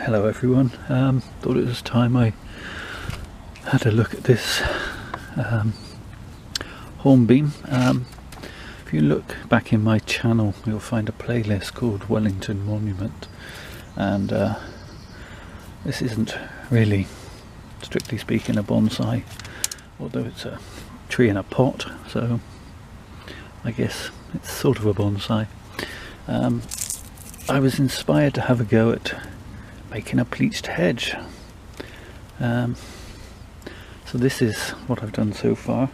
Hello everyone, thought it was time I had a look at this hornbeam. If you look back in my channel you'll find a playlist called Wellington Monument, and this isn't really, strictly speaking, a bonsai, although it's a tree in a pot, so I guess it's sort of a bonsai. I was inspired to have a go at making a pleached hedge. So this is what I've done so far.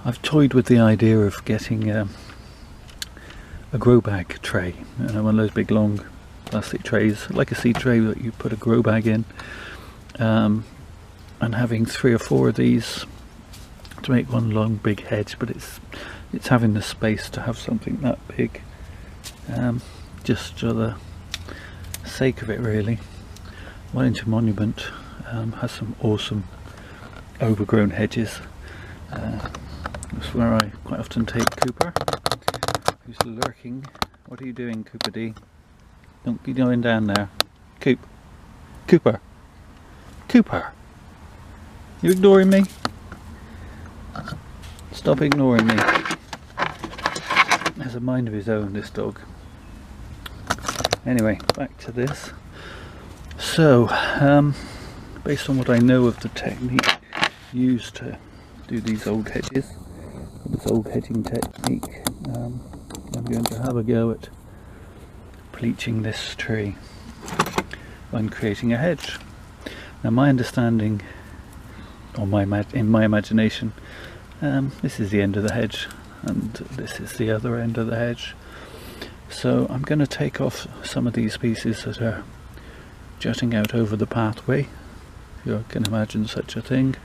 I've toyed with the idea of getting a grow bag tray, one of those big long plastic trays, like a seed tray that you put a grow bag in, and having 3 or 4 of these to make one long big hedge, but it's having the space to have something that big, just for the sake of it really. Wellington Monument has some awesome overgrown hedges. That's where I quite often take Cooper, who's lurking. What are you doing, Cooper D? Don't be going down there. Cooper! You ignoring me? Stop ignoring me. Has a mind of his own, this dog. Anyway, back to this. So, based on what I know of the technique used to do these old hedges, this old hedging technique, I'm going to have a go at pleaching this tree when creating a hedge. Now, my understanding, or in my imagination, this is the end of the hedge and this is the other end of the hedge. So I'm going to take off some of these pieces that are jutting out over the pathway, if you can imagine such a thing.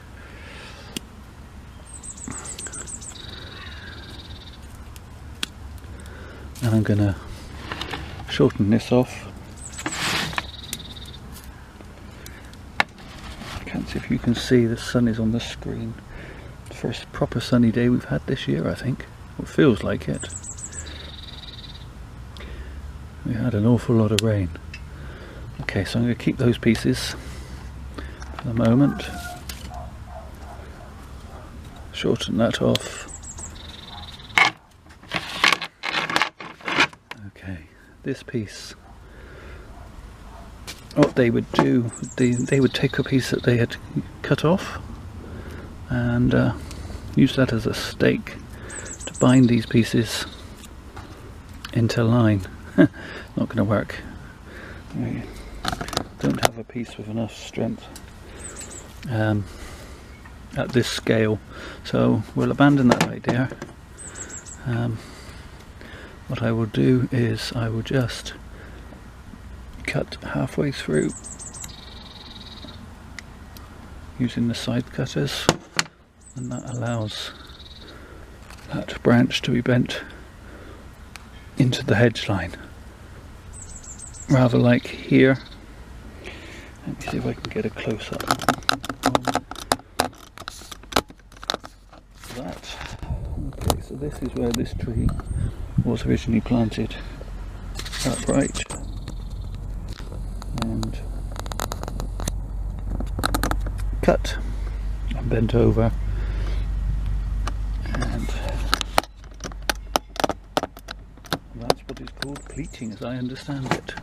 And I'm going to shorten this off. I can't see if you can see, the sun is on the screen. First proper sunny day we've had this year, I think. It feels like it. We had an awful lot of rain. Okay, so I'm going to keep those pieces for the moment. Shorten that off. Okay, this piece, what they would do, they would take a piece that they had cut off and use that as a stake to bind these pieces into line. Not going to work. I don't have a piece with enough strength at this scale, so we'll abandon that idea. What I will do is I will just cut halfway through using the side cutters, and that allows that branch to be bent into the hedge line, rather like here. Let me see if I can get a close up of that. Okay, so this is where this tree was originally planted, upright, and cut and bent over, and that's what is called pleaching, as I understand it.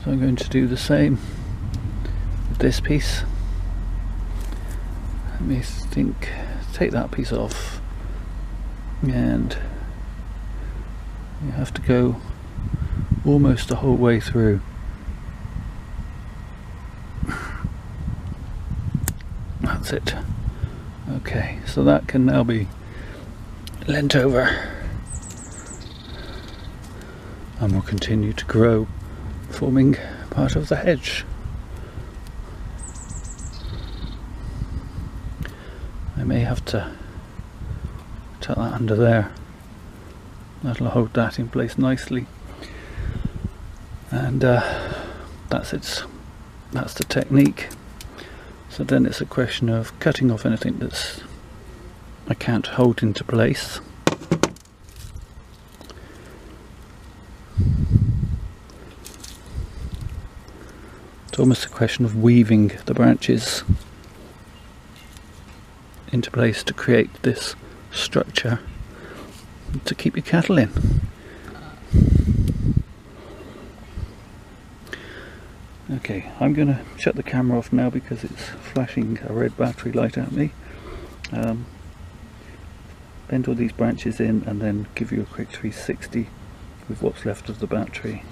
So I'm going to do the same with this piece. Let me think, take that piece off, and you have to go almost the whole way through. That's it. Okay, so that can now be leant over and will continue to grow, forming part of the hedge. I may have to tuck that under there. That'll hold that in place nicely. And that's the technique. So then it's a question of cutting off anything that's I can't hold into place. It's almost a question of weaving the branches into place to create this structure to keep your cattle in. Okay, I'm going to shut the camera off now because it's flashing a red battery light at me. Bend all these branches in and then give you a quick 360 with what's left of the battery.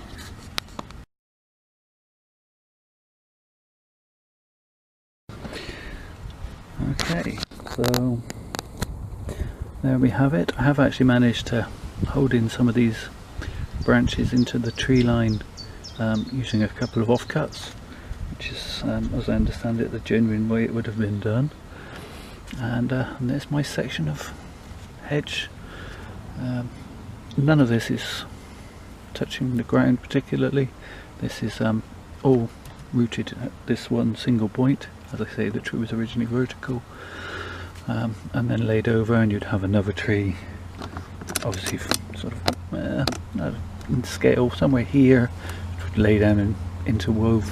Okay, so there we have it. I have actually managed to hold in some of these branches into the tree line using a couple of offcuts, which is, as I understand it, the genuine way it would have been done. And there's my section of hedge. None of this is touching the ground particularly. This is all rooted at this one single point. As I say, the tree was originally vertical, and then laid over, and you'd have another tree, obviously sort of in scale somewhere here, which would lay down and interweave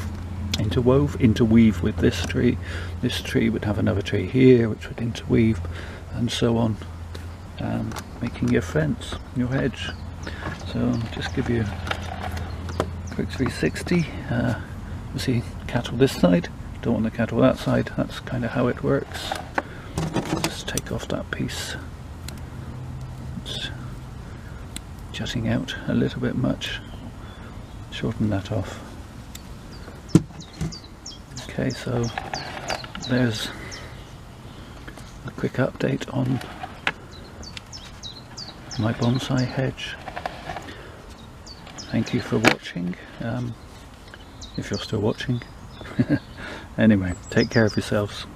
with this tree. This tree would have another tree here, which would interweave, and so on, making your fence, your hedge. So I'll just give you a quick 360. See cattle this side, don't want the cattle that side. That's kind of how it works. Just take off that piece. It's jutting out a little bit much. Shorten that off. Okay, so there's a quick update on my bonsai hedge. Thank you for watching, if you're still watching. Anyway, take care of yourselves.